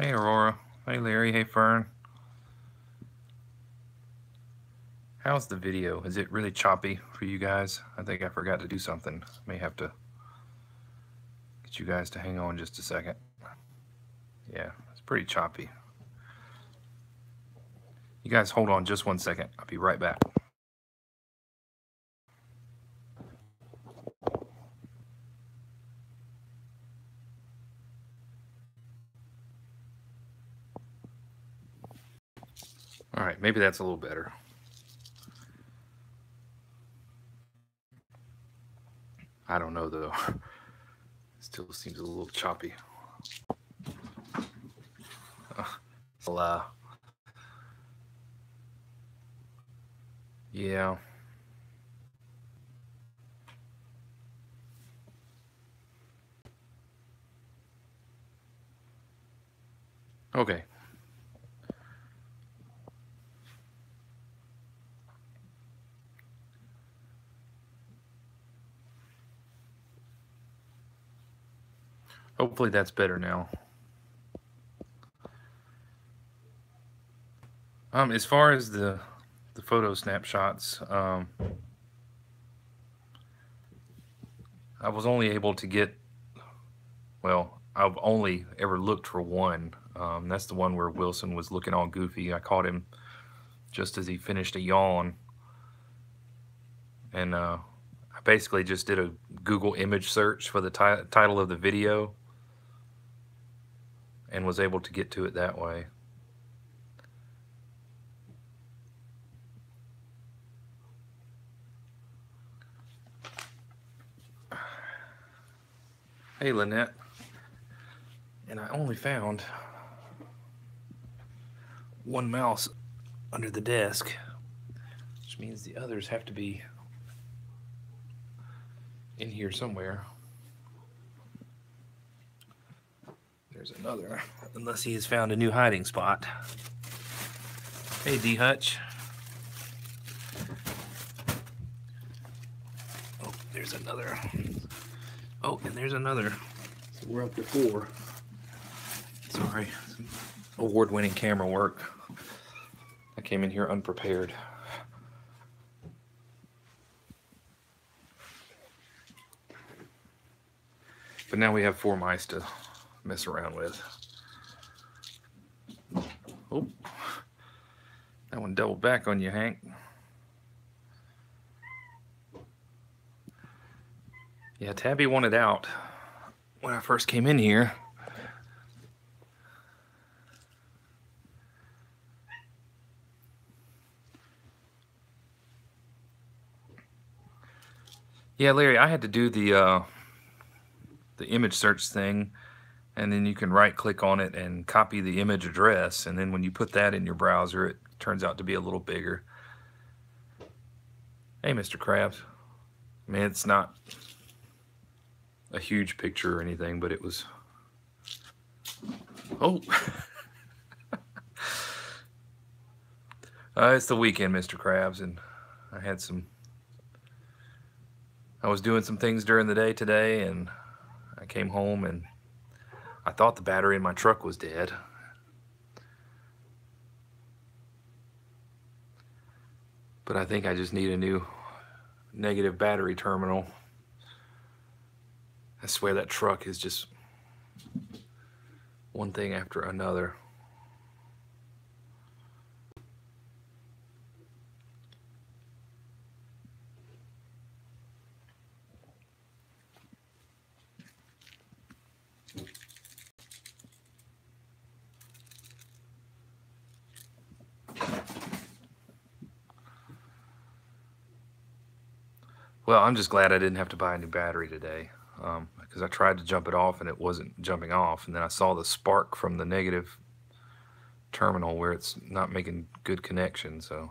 Hey, Aurora. Hey, Larry. Hey, Fern. How's the video? Is it really choppy for you guys? I think I forgot to do something. May have to get you guys to hang on just a second. Yeah, it's pretty choppy. You guys hold on just 1 second. I'll be right back. All right, maybe that's a little better. I don't know, though. It still seems a little choppy. Yeah. Okay. Hopefully that's better now. As far as the photo snapshots, I was only able to get, well, I've only ever looked for one. That's the one where Wilson was looking all goofy. I caught him just as he finished a yawn. And I basically just did a Google image search for the title of the video and was able to get to it that way. Hey, Lynette. And I only found one mouse under the desk, which means the others have to be in here somewhere. There's another, unless he has found a new hiding spot. Hey, D Hutch. Oh, there's another. Oh, and there's another. So we're up to 4. Sorry, award-winning camera work. I came in here unprepared. But now we have 4 mice to mess around with. Oh, that one doubled back on you, Hank. Yeah, Tabby wanted out when I first came in here. Yeah, Larry, I had to do the image search thing, and then you can right-click on it and copy the image address, and then when you put that in your browser, it turns out to be a little bigger. Hey, Mr. Krabs. I mean, it's not a huge picture or anything, but it was... Oh! It's the weekend, Mr. Krabs, and I was doing some things during the day today, and I came home and I thought the battery in my truck was dead. But I think I just need a new negative battery terminal. I swear that truck is just one thing after another. Well, I'm just glad I didn't have to buy a new battery today, because I tried to jump it off and it wasn't jumping off, and then I saw the spark from the negative terminal where it's not making good connection, so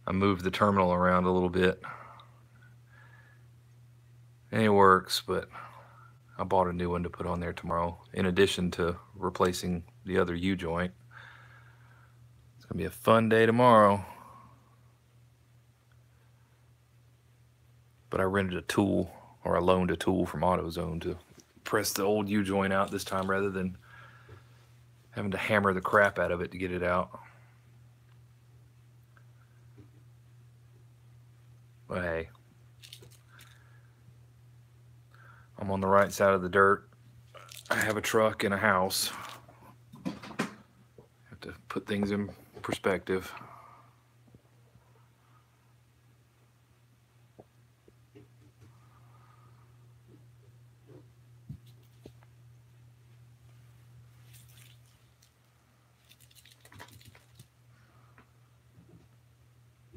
I moved the terminal around a little bit and it works, but I bought a new one to put on there tomorrow in addition to replacing the other U-joint. It's gonna be a fun day tomorrow. But I rented a tool, or I loaned a tool from AutoZone to press the old U-joint out this time rather than having to hammer the crap out of it to get it out. But hey, I'm on the right side of the dirt. I have a truck and a house. Have to put things in perspective.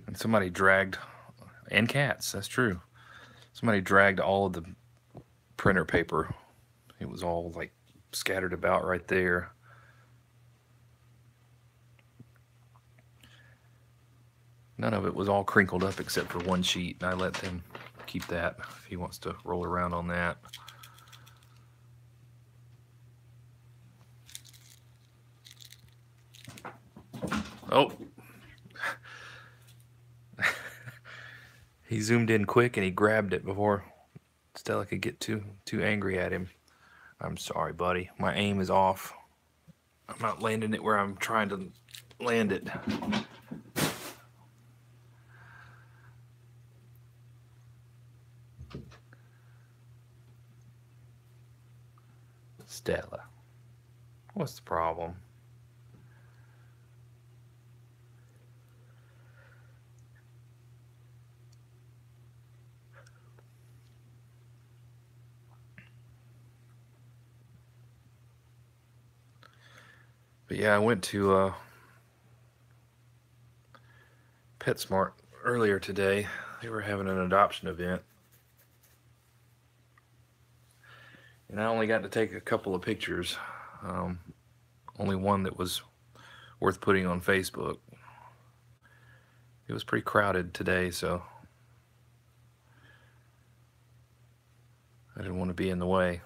And somebody dragged, and cats, that's true. Somebody dragged all of the printer paper. It was all like scattered about right there. None of it was all crinkled up except for one sheet, and I let him keep that if he wants to roll around on that. Oh. He zoomed in quick and he grabbed it before Stella could get too angry at him. I'm sorry, buddy. My aim is off. I'm not landing it where I'm trying to land it. Stella, what's the problem? But yeah, I went to PetSmart earlier today. They were having an adoption event. And I only got to take a couple of pictures. Only one that was worth putting on Facebook. It was pretty crowded today, so I didn't want to be in the way.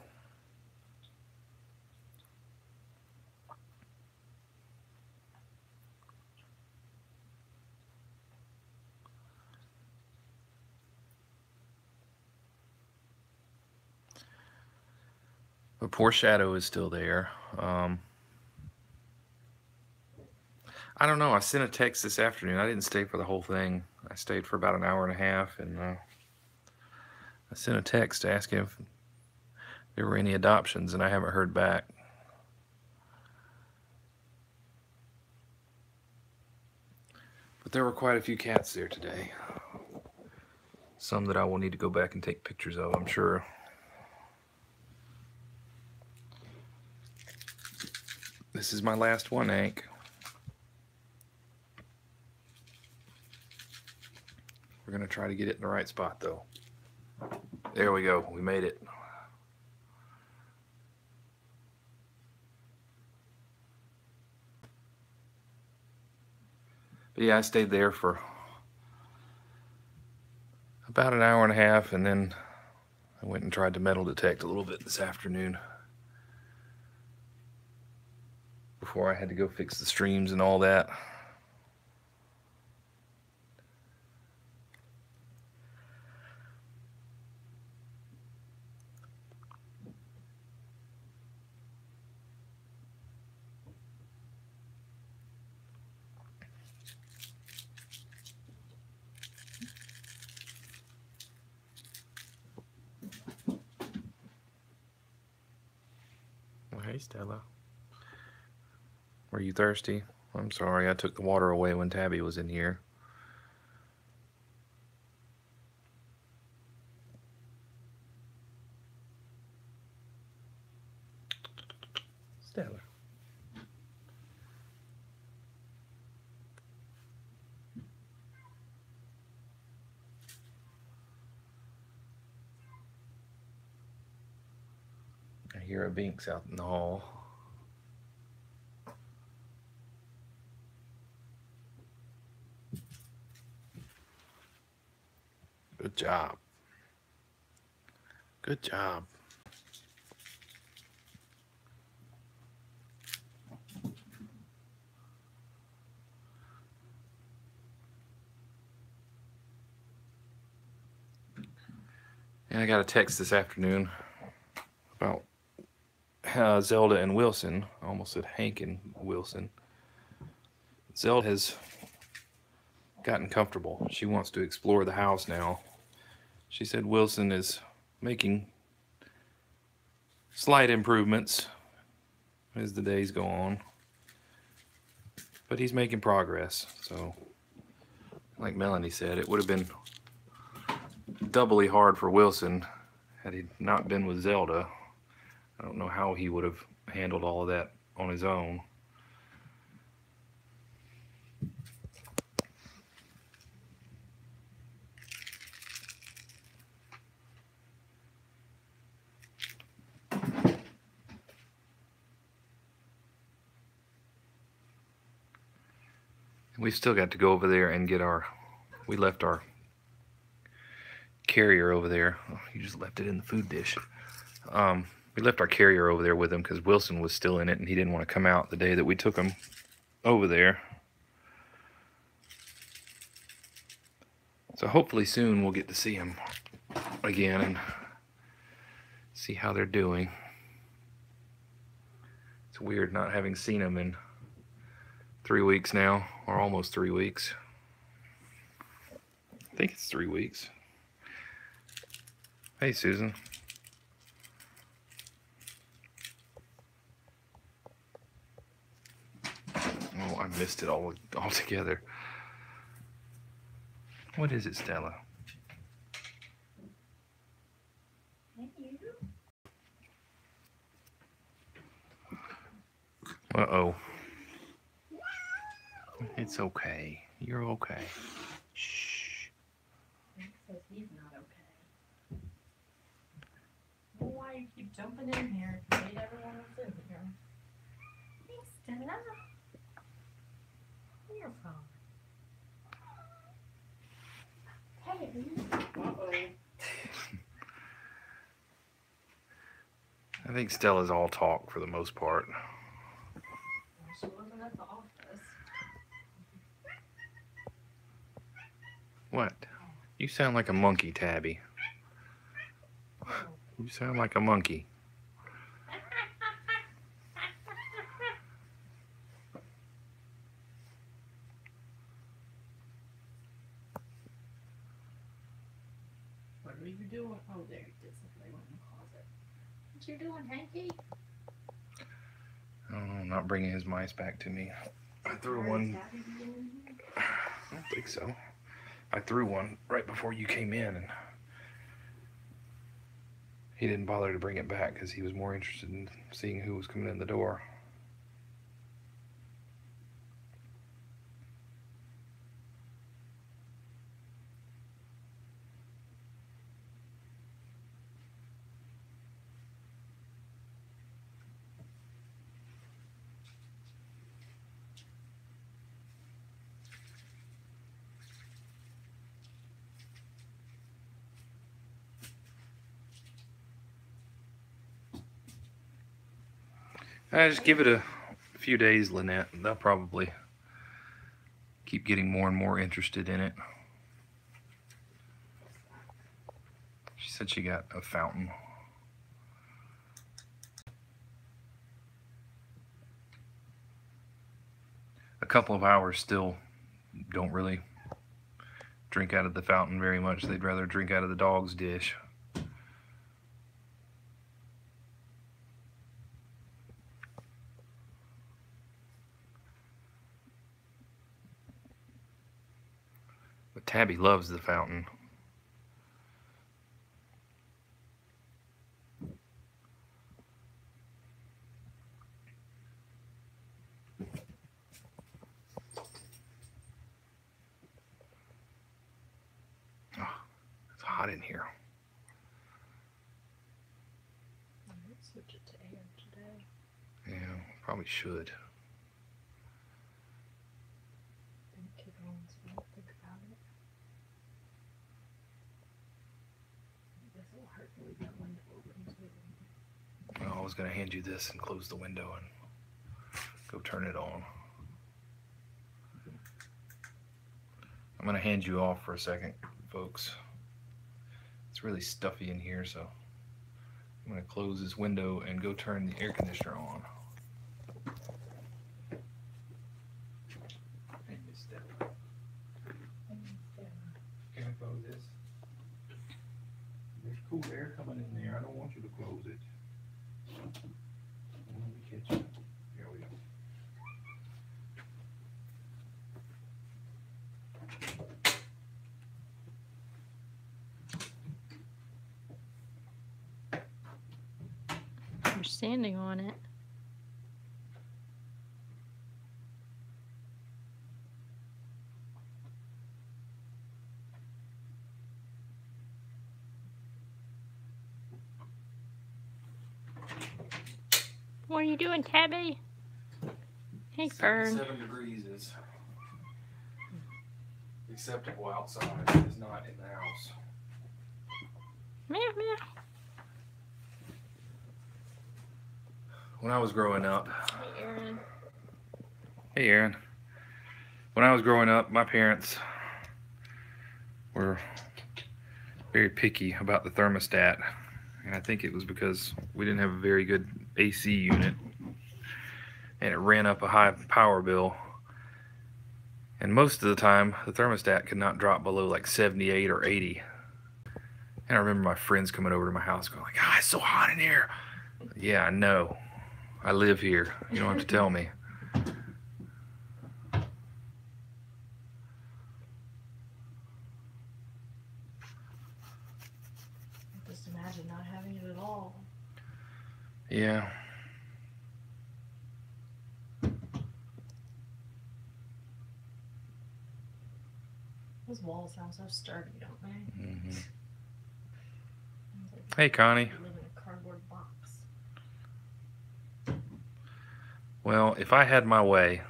But poor Shadow is still there. I don't know. I sent a text this afternoon. I didn't stay for the whole thing. I stayed for about an hour and a half, and I sent a text asking if there were any adoptions, and I haven't heard back. But there were quite a few cats there today. Some that I will need to go back and take pictures of, I'm sure. This is my last one, Hank. We're going to try to get it in the right spot, though. There we go. We made it. But yeah, I stayed there for about an hour and a half, and then I went and tried to metal detect a little bit this afternoon before I had to go fix the streams and all that. Hey, Stella. Were you thirsty? I'm sorry, I took the water away when Tabby was in here. Stella. I hear a Binks out in the hall. Good job. Good job. And I got a text this afternoon about Zelda and Wilson, I almost said Hank and Wilson. Zelda has gotten comfortable. She wants to explore the house now. She said Wilson is making slight improvements as the days go on, but he's making progress. So, like Melanie said, it would have been doubly hard for Wilson had he not been with Zelda. I don't know how he would have handled all of that on his own. We've still got to go over there and get we left our carrier over there. Oh, you just left it in the food dish. We left our carrier over there with him because Wilson was still in it and he didn't want to come out the day that we took him over there. So hopefully soon we'll get to see him again and see how they're doing. It's weird not having seen him in 3 weeks now, or almost 3 weeks. I think it's 3 weeks. Hey, Susan. Oh, I missed it all together. What is it, Stella? Uh-oh. It's okay. You're okay. Shh. Hank says he's not okay. Well, why you keep jumping in here if you hate everyone that's in here? Hey, Stella. Where you from? Hey. Uh-oh. I think Stella's all talk for the most part. Well, she wasn't at the office. What? You sound like a monkey, Tabby. You sound like a monkey. What are you doing? Oh, there you did something. They went in the closet. What you doing, Hanky? I don't know, not bringing his mice back to me. I threw one. I don't think so. I threw one right before you came in, and he didn't bother to bring it back because he was more interested in seeing who was coming in the door. Just give it a few days, Lynette. They'll probably keep getting more and more interested in it. She said she got a fountain. A couple of ours still don't really drink out of the fountain very much. They'd rather drink out of the dog's dish. But Tabby loves the fountain. Oh, it's hot in here. Let's switch it to air today. Yeah, probably should. Keep on, so don't think about it. I guess it'll hurt to leave that window open too. Well, I was going to hand you this and close the window and go turn it on. I'm going to hand you off for a second, folks. It's really stuffy in here, so I'm gonna close this window and go turn the air conditioner on. Hey, Miss Stella. Can I close this? There's cool air coming in there. I don't want you to close it. Let me catch you. Here we go. You're standing on it. What are you doing, Tabby? Hey, Fern. 7 degrees is acceptable outside. It is not in the house. Meow, meow. When I was growing up, Hey, Aaron. hey Aaron. When I was growing up, my parents were very picky about the thermostat. And I think it was because we didn't have a very good AC unit. And it ran up a high power bill. And most of the time, the thermostat could not drop below like 78 or 80. And I remember my friends coming over to my house going like, "Ah, it's so hot in here." Yeah, I know. I live here. You don't have to tell me. Just imagine not having it at all. Yeah. Those walls sound so sturdy, don't they? Mm-hmm. Sounds like Hey, Connie. you live in a cardboard box. Well, if I had my way,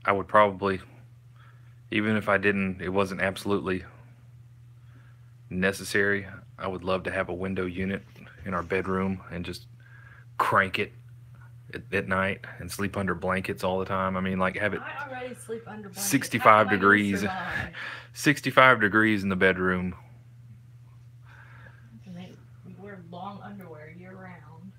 I would probably, even if I didn't, it wasn't absolutely necessary, I would love to have a window unit in our bedroom and just crank it at night and sleep under blankets all the time. I mean, like have it I already sleep under blankets. 65 How am I gonna degrees. survive? 65 degrees in the bedroom. And they wear long underwear year round.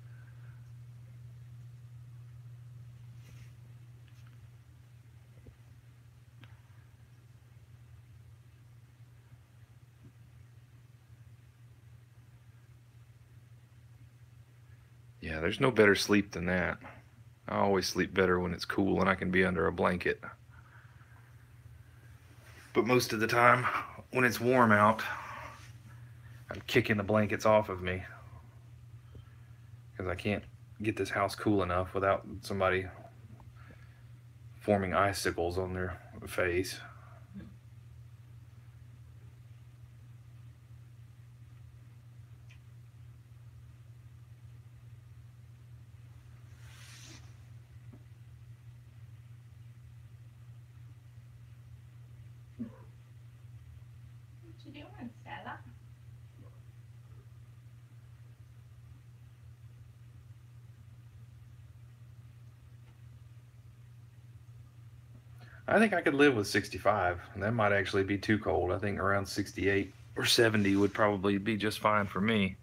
Yeah, there's no better sleep than that. I always sleep better when it's cool and I can be under a blanket. But most of the time, when it's warm out, I'm kicking the blankets off of me because I can't get this house cool enough without somebody forming icicles on their face. What you doing, Stella? I think I could live with 65, and that might actually be too cold. I think around 68 or 70 would probably be just fine for me.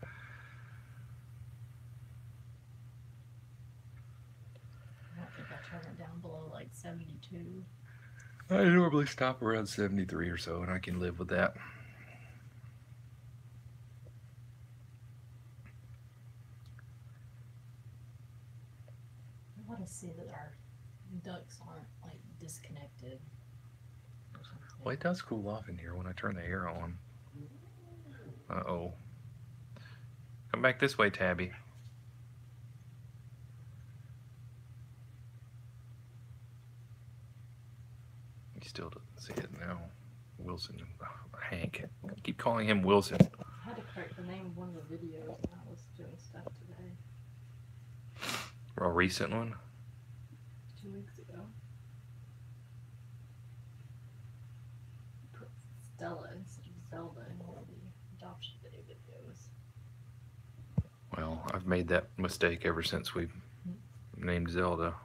I don't think I turn it down below like 72. I normally stop around 73 or so, and I can live with that. I want to see that our ducks aren't like disconnected or something. Well, it does cool off in here when I turn the air on. Uh-oh. Come back this way, Tabby. He still doesn't see it now. Wilson, Hank. I keep calling him Wilson. I had to correct the name of one of the videos when I was doing stuff today. A recent one. 2 weeks ago. Put Stella instead of Zelda in one of the adoption video videos. Well, I've made that mistake ever since we named Zelda.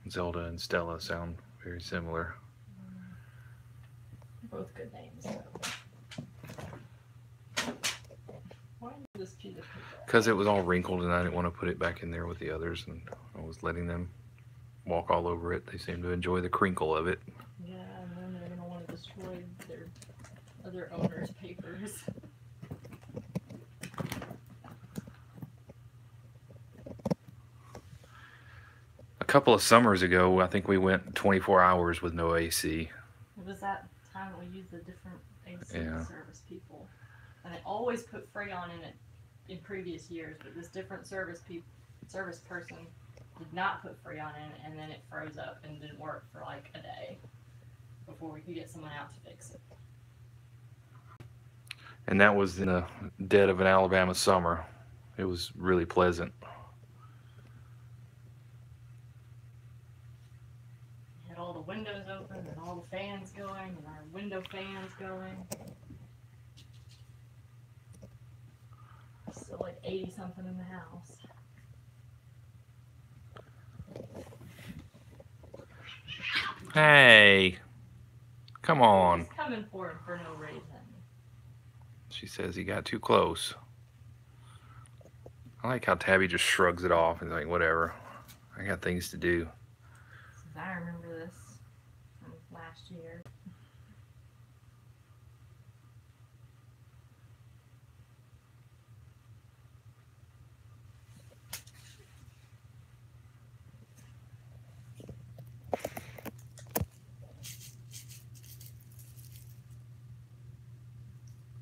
Zelda and Stella sound very similar. Both good names, so. Because it was all wrinkled and I didn't want to put it back in there with the others, and I was letting them walk all over it. They seem to enjoy the crinkle of it. Yeah, and then they're gonna want to destroy their other owner's papers. A couple of summers ago, I think we went 24 hours with no AC. It was that time we used the different AC Yeah. service people, and I always put Freon in it in previous years, but this different service person did not put Freon in it, and then it froze up and didn't work for like a day before we could get someone out to fix it. And that was in the dead of an Alabama summer. It was really pleasant. We had all the windows open and all the fans going and our window fans going. Still like 80 something in the house. Hey, come on. He's coming for him for no reason. She says he got too close. I like how Tabby just shrugs it off and is like, whatever. I got things to do. Since I remember this from last year.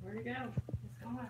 Where'd he go? What's going on?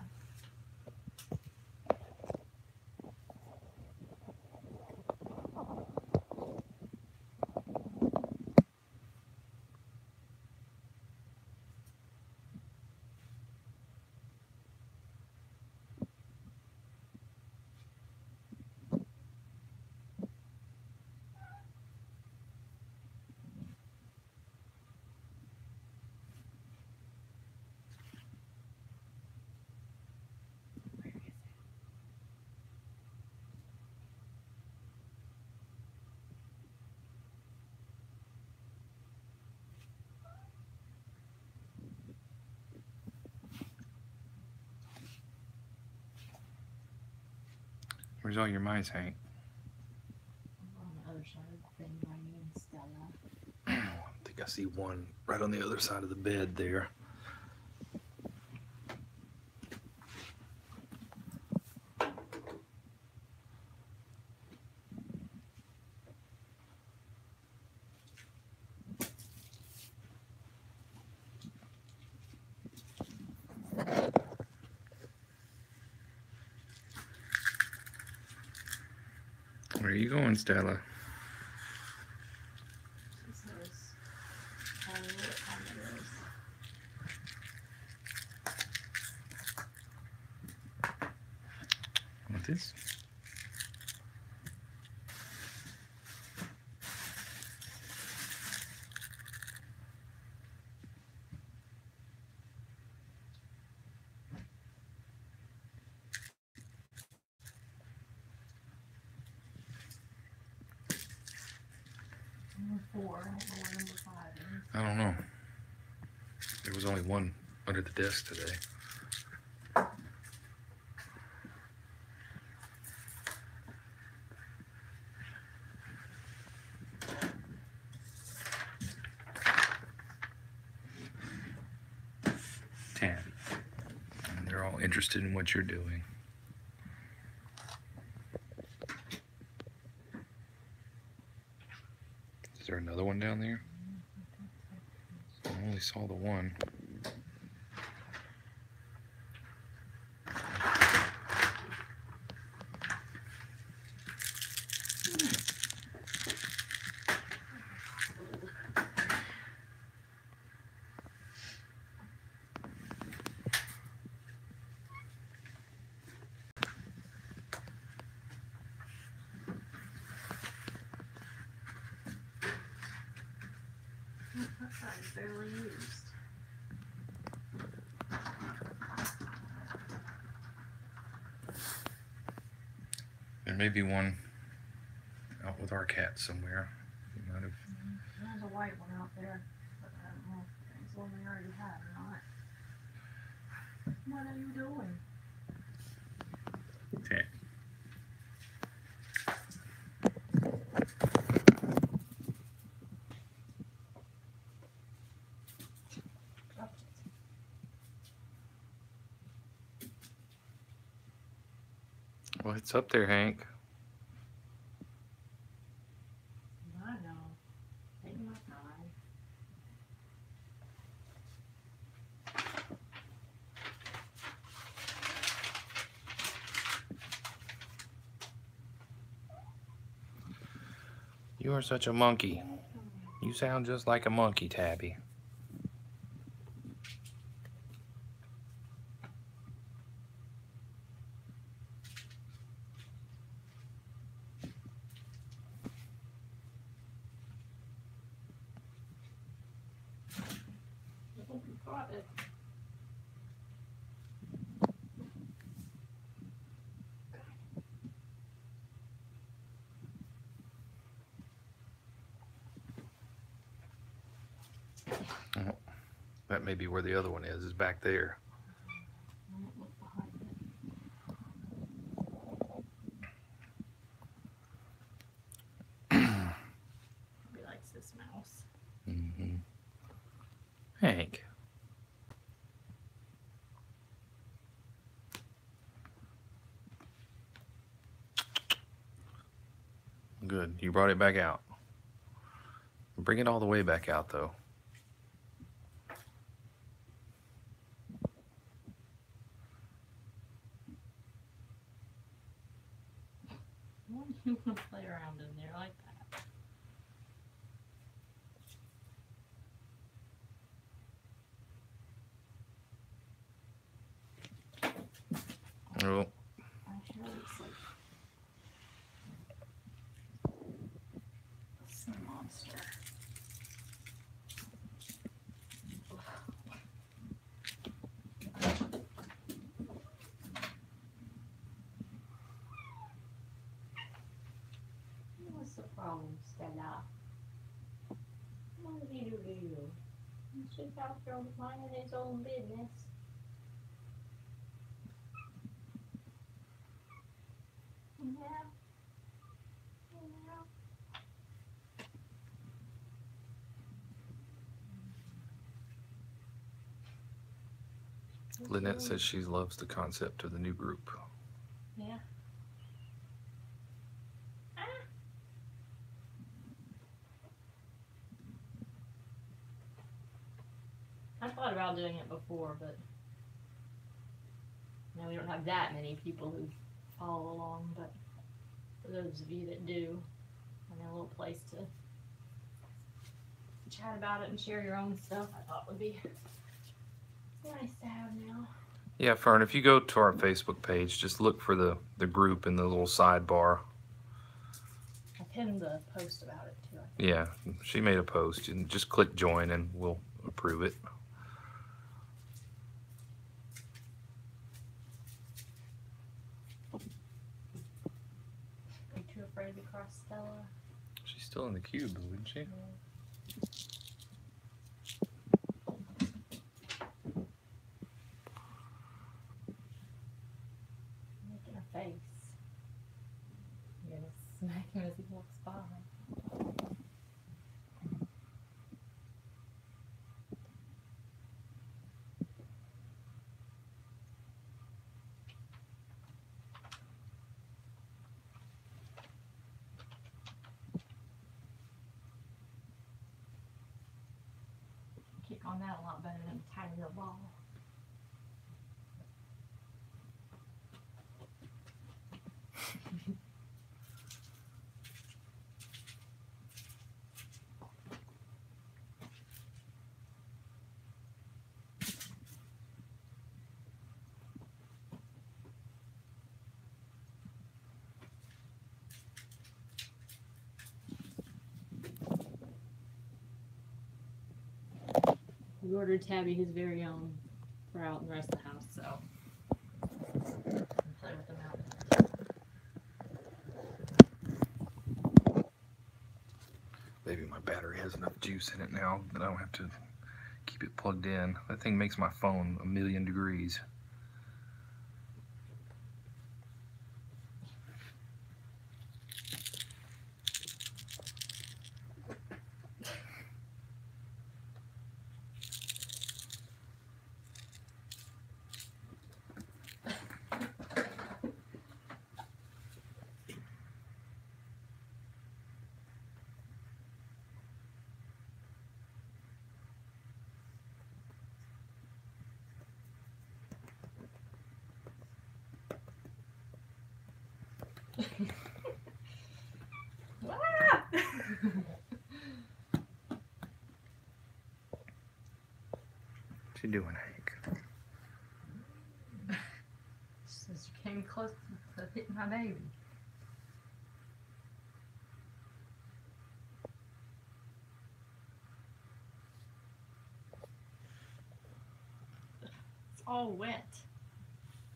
Where's all your mice, Hank? On the other side of the thing, Lionel and Stella. I think I see one right on the other side of the bed there. Where are you going, Stella? She says, "Tell me what time it is." Want this? Number 4. I don't know where number 5 is. I don't know. There was only one under the desk today. Tabby. And they're all interested in what you're doing. Is there another one down there? I only saw the one. That side is barely used. There may be one out with our cat somewhere. You might have. There's a white one out there, but I don't know if it's the one we already had or not. What are you doing? Well, it's up there, Hank. I know. Taking my time. You are such a monkey. You sound just like a monkey, Tabby. Got it. That may be where the other one is back there. Look behind it. He likes this mouse. Mm-hmm. Hank. Good. You brought it back out. Bring it all the way back out, though. Why do you want to play around in there like that? Oh. I sure looks like some monster. What's the problem, Stella? What did he do to you? He's just out there minding his own business. Yeah. Lynette says she loves the concept of the new group. Yeah. I thought about doing it before, but now we don't have that many people who follow along. But for those of you that do, I know a little place to chat about it and share your own stuff, I thought would be nice to have now. Yeah, Fern, if you go to our Facebook page, just look for the group in the little sidebar. I pinned the post about it too. Yeah, she made a post, and just click join and we'll approve it. Are you too afraid to cross Stella? She's still in the cube, isn't she? Yeah. Making a face. You're gonna smack him as he walks by. Kick on that a lot better than a tiny little ball. We ordered Tabby his very own for out in the rest of the house, so play with them out. Maybe my battery has enough juice in it now that I don't have to keep it plugged in. That thing makes my phone 1,000,000 degrees. Ah! What you doing, Hank? Since you came close to hitting my baby. It's all wet.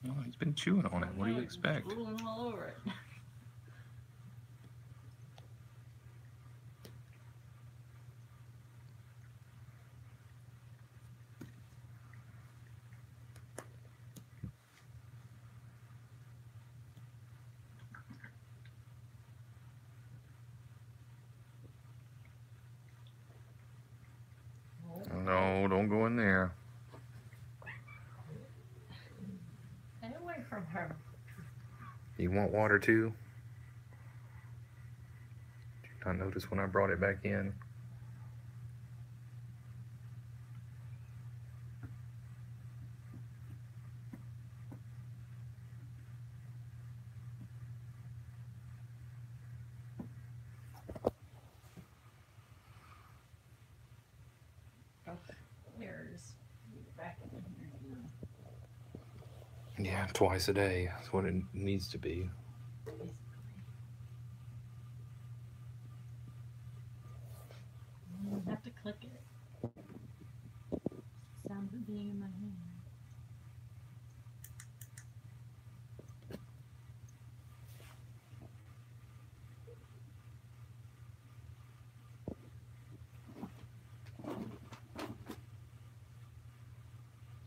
Well, he's been chewing on it. What do you expect? Drooling all over it. No, don't go in there. Stay away from her. You want water too? Did you not notice when I brought it back in? There's back in here. Yeah, twice a day. That's what it needs to be. You have to click it. Sound of it being in my hand.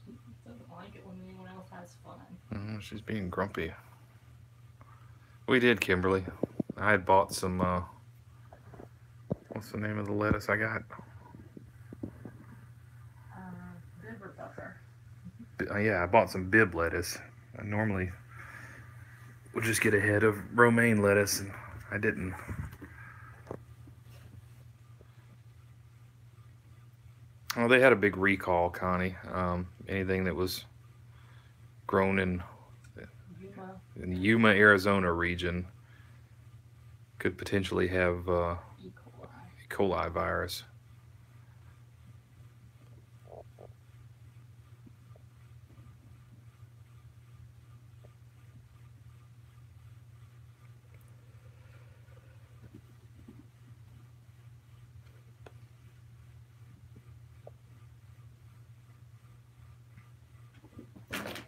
She doesn't like it when anyone else has fun. She's being grumpy. We did, Kimberly. I had bought some, what's the name of the lettuce I got? River pepper. Yeah, I bought some bib lettuce. I normally would just get a head of romaine lettuce, and I didn't. Oh, they had a big recall, Connie. Anything that was grown in the Yuma, Arizona region could potentially have E. coli virus.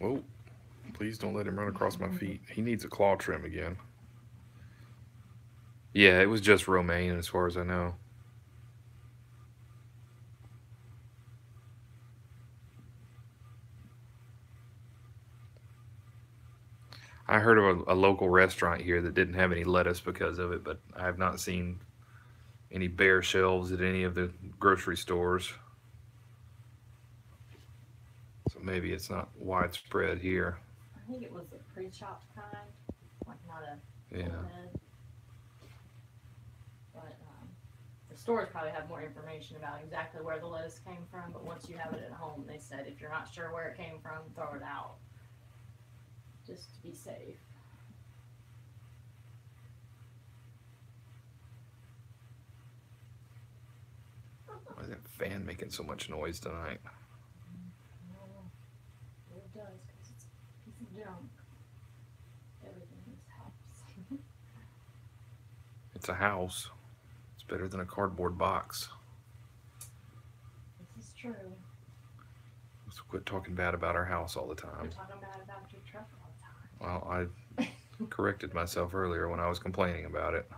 Whoa, please don't let him run across my feet. He needs a claw trim again. Yeah, it was just romaine as far as I know. I heard of a local restaurant here that didn't have any lettuce because of it, but I have not seen any bare shelves at any of the grocery stores. So maybe it's not widespread here. I think it was a pre-chopped kind, like not a Yeah. full head. But the stores probably have more information about exactly where the lettuce came from. But once you have it at home, they said if you're not sure where it came from, throw it out, just to be safe. Why is that fan making so much noise tonight? It does, because it's a piece of junk. Everything in this house. It's a house. It's better than a cardboard box. This is true. Let's quit talking bad about our house all the We're time. talking bad about your truck all the time. Well, I corrected myself earlier when I was complaining about it.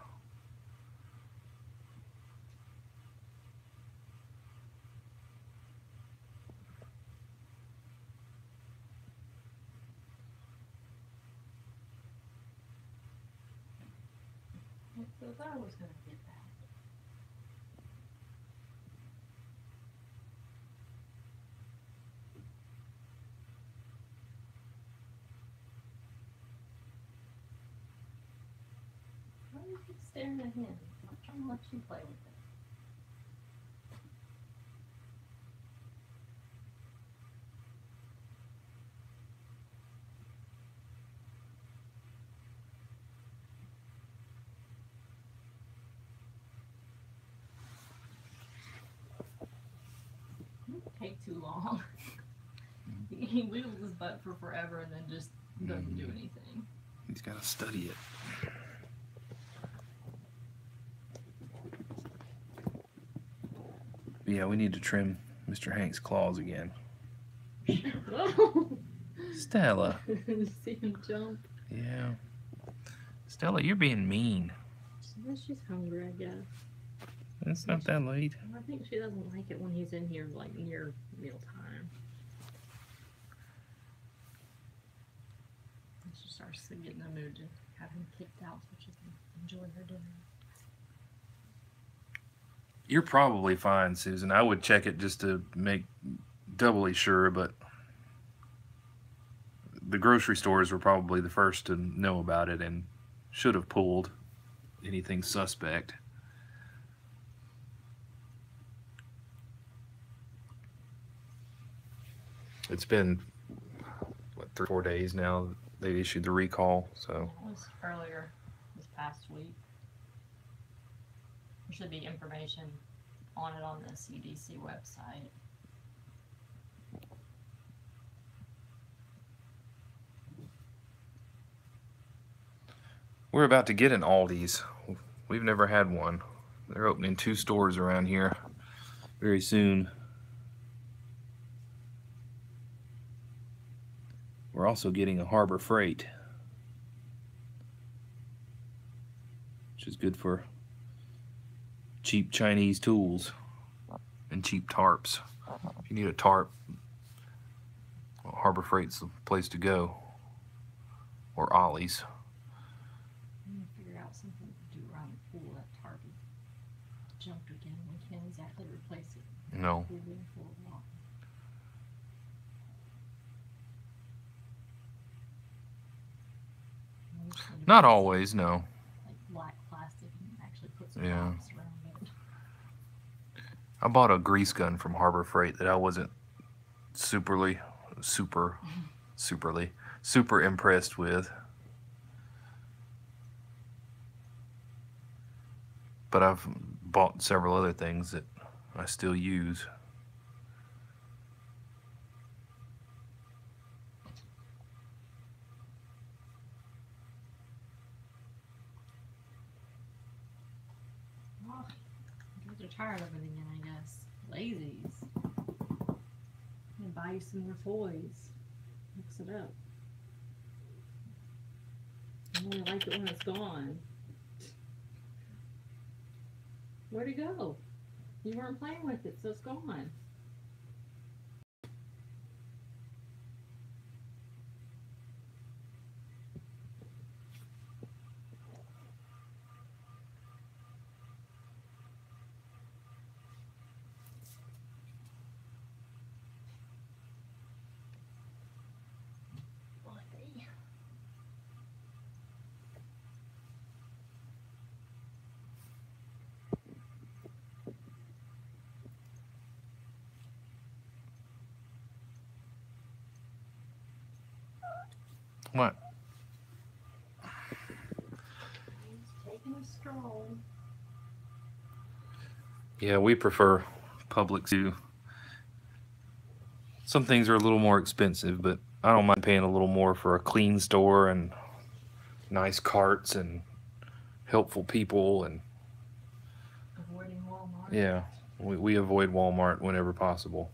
I thought I was going to get that. Why do you keep staring at him? I'm trying to let you play with it. take too long. He wiggles his butt for forever and then just doesn't do anything. He's got to study it. Yeah, we need to trim Mr. Hank's claws again. Stella. See him jump. Yeah. Stella, you're being mean. She's hungry, I guess. It's not that late. I think she doesn't like it when he's in here, like, near mealtime. She starts to get in the mood to have him kicked out so she can enjoy her dinner. You're probably fine, Susan. I would check it just to make doubly sure, but the grocery stores were probably the first to know about it and should have pulled anything suspect. It's been, what, 3 or 4 days now they issued the recall, so. It was earlier this past week. There should be information on it on the CDC website. We're about to get an Aldi's. We've never had one. They're opening 2 stores around here very soon. We're also getting a Harbor Freight, which is good for cheap Chinese tools and cheap tarps. If you need a tarp, well, Harbor Freight's the place to go, or Ollie's. I'm gonna figure out something to do around the pool. That tarp jumped again. We can't exactly replace it. No. Not always, no. Like black plastic and actually put some Yeah. box around it. I bought a grease gun from Harbor Freight that I wasn't super impressed with. But I've bought several other things that I still use. You're tired of it again, I guess. Lazies. I'm gonna buy you some more toys. Mix it up. I only like it when it's gone. Where'd it go? You weren't playing with it, so it's gone. What? He's taking a stroll. Yeah, we prefer Publix too. Some things are a little more expensive, but I don't mind paying a little more for a clean store and nice carts and helpful people. And Avoiding Walmart. yeah, we avoid Walmart whenever possible.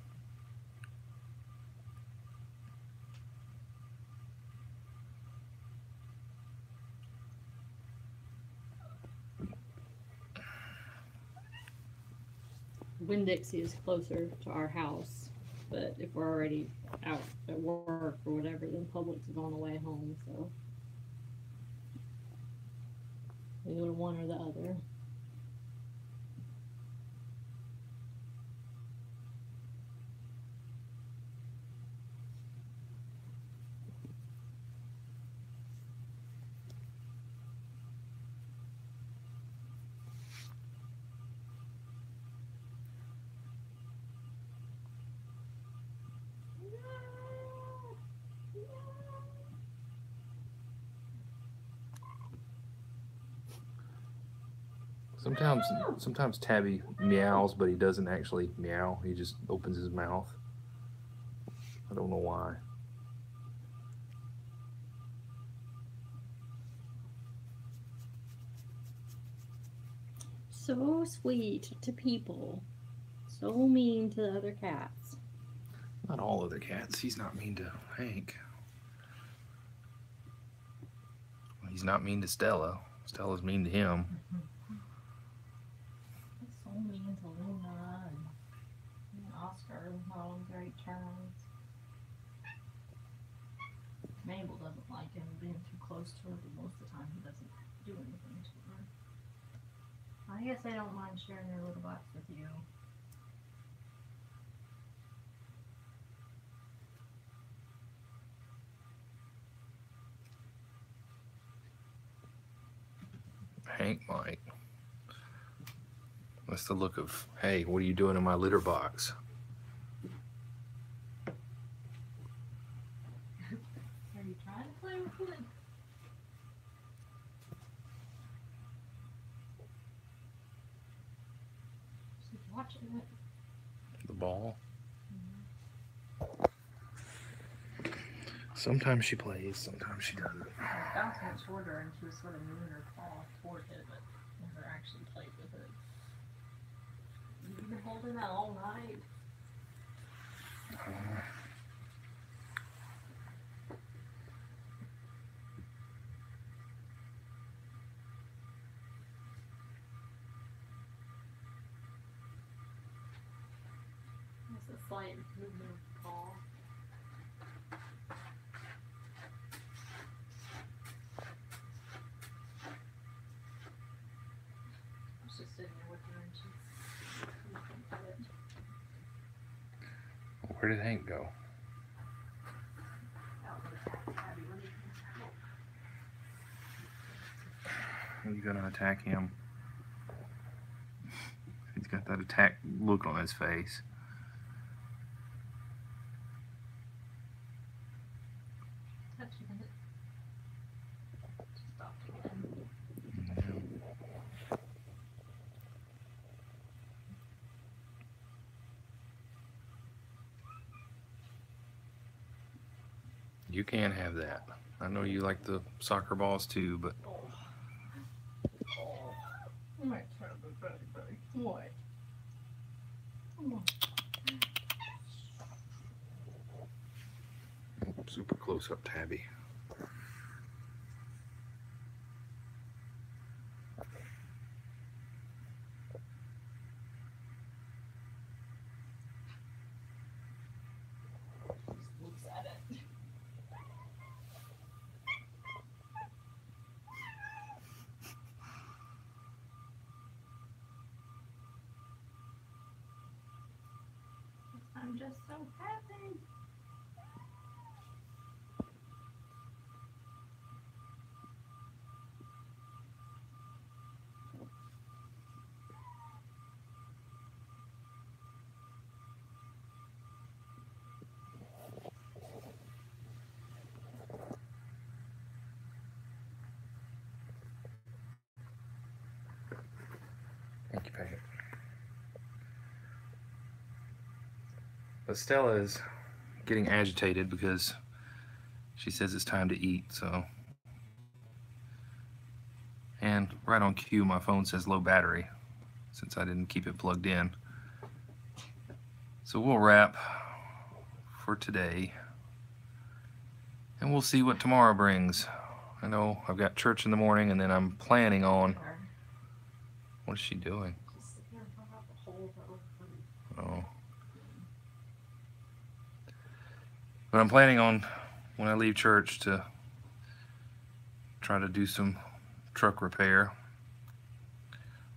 Winn-Dixie is closer to our house, but if we're already out at work or whatever, then Publix is on the way home, so we go to one or the other. Sometimes Tabby meows, but he doesn't actually meow. He just opens his mouth. I don't know why. So sweet to people. So mean to the other cats. Not all other cats. He's not mean to Hank. He's not mean to Stella. Stella's mean to him. He's so mean to Luna and Oscar and all on great terms. Mabel doesn't like him being too close to her, but most of the time he doesn't do anything to her. I guess they don't mind sharing their little box with you. Hank might. That's the look of, hey, what are you doing in my litter box? Are you trying to play with it? She's watching it. The ball. Sometimes she plays, sometimes she doesn't. Her bounce went shorter and she was sort of moving her paw toward it, but never actually played with it. You've been holding that all night. It's a slight movement of the paw. Just sitting there with her and she's looking at it. Where did Hank go? Out with Tabby, what do you think? Are you gonna attack him? He's got that attack look on his face. Touching it. Just stopped again. You can't have that. I know you like the soccer balls too, but Oh, my terrible buddy. What? Come on. super close up Tabby. Just looks at it. I'm just so happy. Thank you, Pickett. But Stella is getting agitated because she says it's time to eat, so. And right on cue, my phone says low battery since I didn't keep it plugged in. So we'll wrap for today. And we'll see what tomorrow brings. I know I've got church in the morning, and then I'm planning on. What is she doing? Just sit here and pop out the hole that was pretty. Oh. But I'm planning on, when I leave church, to try to do some truck repair.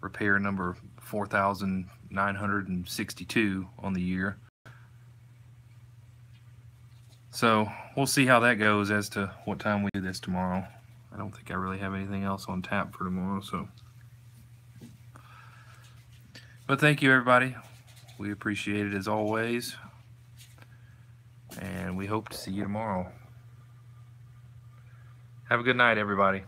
Repair number 4,962 on the year. So we'll see how that goes as to what time we do this tomorrow. I don't think I really have anything else on tap for tomorrow, so. But thank you, everybody. We appreciate it as always. And we hope to see you tomorrow. Have a good night, everybody.